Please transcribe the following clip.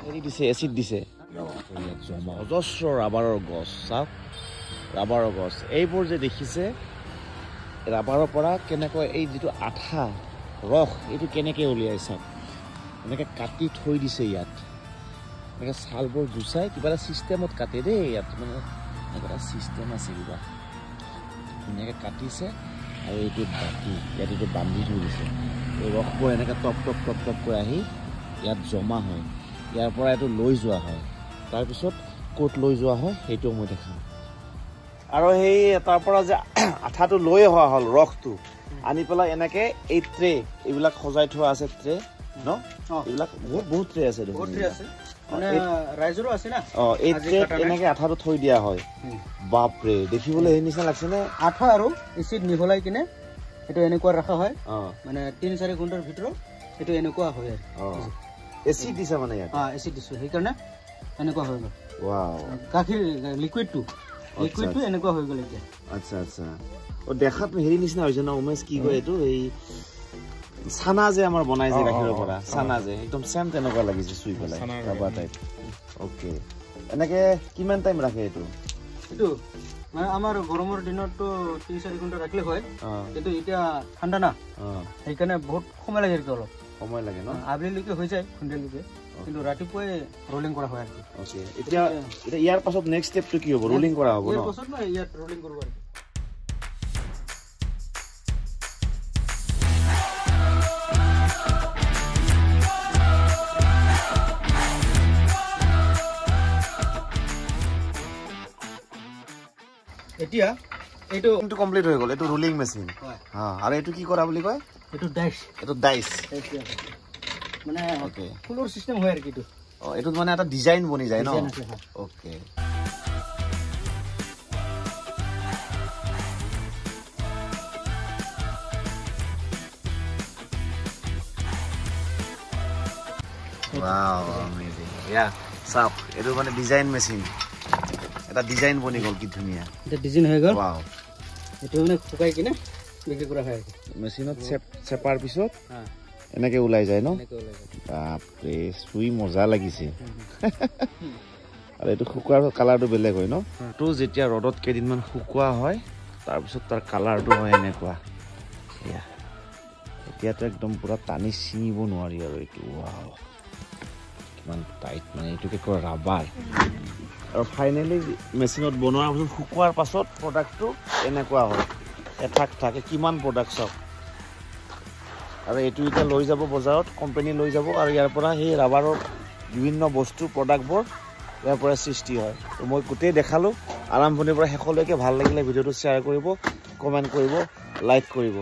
হেৰি দিছে এচিড দিছে জমা অজস্ৰ ৰাবাৰৰ গছ চাওক ৰাবাৰৰ গছ এইবোৰ যে দেখিছে ৰাবাৰৰ পৰা কেনেকৈ এই যিটো আঠা ৰস এইটো কেনেকৈ উলিয়াই চাওক এনেকৈ কাটি থৈ দিছে ইয়াত এনেকৈ ছালবোৰ গুচাই কিবা এটা ছিষ্টেমত কাটে দেই ইয়াত মানে এনেকুৱা এটা ছিষ্টেম আছে কিবা ধুনীয়াকৈ কাটিছে আৰু এইটো বাতি ইয়াত এইটো বান্ধি থৈ দিছে এই ৰসবোৰ এনেকৈ টপ টপ টপ টপকৈ আহি ইয়াত জমা হয় ইয়াৰ পৰা এইটো লৈ যোৱা হয় তাৰপিছত ক'ত লৈ যোৱা হয় সেইটোও মই দেখাম আৰু সেই তাৰ পৰা যে আঠাটো লৈ অহা হ'ল ৰসটো আনি পেলাই এনেকৈ এই ট্ৰে এইবিলাক সজাই থোৱা আছে ট্ৰে ন এইবিলাক বহুত ট্ৰে আছে এই ট্ৰেত এনেকৈ আঠাটো থৈ দিয়া হয় বাপৰে দেখিবলৈ সেই নিচিনা লাগছে নে আঠা আৰু এচিড মিহলাই কিনে এইটো এনেকুৱা ৰখা হয় মানে 3-4 ঘণ্টাৰ ভিতৰত এইটো এনেকুৱা হয় আৰু এচিড দিছে মানে ইয়াত এচিড দিছো সেইকাৰণে এনেকুৱা হৈ গ'ল ৱাও গাখীৰ লিকুইডটো এনেকুৱা হৈ গ'ল এতিয়া আচ্ছা আচ্ছা দেখাত হেৰি নিচিনা হৈছে ন উমেশ কি কয় এইটো এই চানা যে আমাৰ বনাই যে গাখীৰৰ পৰা চানা যে একদম চেম তেনেকুৱা লাগিছে চুই পেলাই ৰাবাৰ টাইপ অ'কে এনেকৈ কিমান টাইম ৰাখে এইটো মানে আমাৰ গৰমৰ দিনততো 3-4 ঘণ্টা ৰাখিলে হয় কিন্তু এতিয়া ঠাণ্ডা না সেইকাৰণে বহুত সময় লাগে অলপ সময় লাগে ন আবেলিলৈকে হৈ যায় সন্ধিয়ালৈকে কিন্তু ৰাতিপুৱাই ৰোলিং কৰা হয় অ'কে এতিয়া ইয়াৰ পাছত নেক্সট ষ্টেপটো কি হ'ব ৰোলিং কৰা হ'ব ন ইয়াৰ পাছত মই ইয়াত ৰোলিং কৰিব আৰু এতিয়া এইটো কমপ্লিট হৈ গ'ল এইটো ৰোলিং মেচিন আৰু এইটো কি কৰা বুলি কয় এইটো ডাইচ মানে ওকে ফুলৰ সিস্টেম হয় আৰু কিটো এইটো মানে এটা ডিজাইন বনি যায় ন ওকে ওয়াও অ্যামেজিং ইয়া সাপ এইটো মানে ডিজাইন মেচিন এটা ডিজাইন বনি গ'ল কি ধুনীয়া এটা ডিজাইন হৈ গ'ল ওয়াও এইটো মানে শুকাই কিনে বিক্ৰী কৰা হয় মেচিনত চেপাৰ পিছত এনেকৈ ওলাই যায় ন বাপৰে চুই মজা লাগিছে আৰু এইটো শুকোৱাৰ কালাৰটো বেলেগ হয় ন তো যেতিয়া ৰ'দত কেইদিনমান শুকোৱা হয় তাৰপিছত তাৰ কালাৰটো হয় এনেকুৱা এয়া এতিয়াতো একদম পুৰা টানি ছিঙিব নোৱাৰি আৰু এইটো ৱাও কিমান টাইট মানে এইটোকে কয় ৰাবাৰ আৰু ফাইনেলি মেচিনত বনোৱাৰ পিছত শুকোৱাৰ পাছত প্ৰডাক্টটো এনেকুৱা হয় এঠাক থাকে কিমান প্ৰডাক্ট চাওক আৰু এইটো এতিয়া লৈ যাব বজাৰত কোম্পানী লৈ যাব আৰু ইয়াৰ পৰা সেই ৰাবাৰৰ বিভিন্ন বস্তু প্ৰডাক্টবোৰ ইয়াৰ পৰা সৃষ্টি হয় তো মই গোটেই দেখালোঁ আৰম্ভণিৰ পৰা শেষলৈকে ভাল লাগিলে ভিডিঅ'টো শ্বেয়াৰ কৰিব কমেণ্ট কৰিব লাইক কৰিব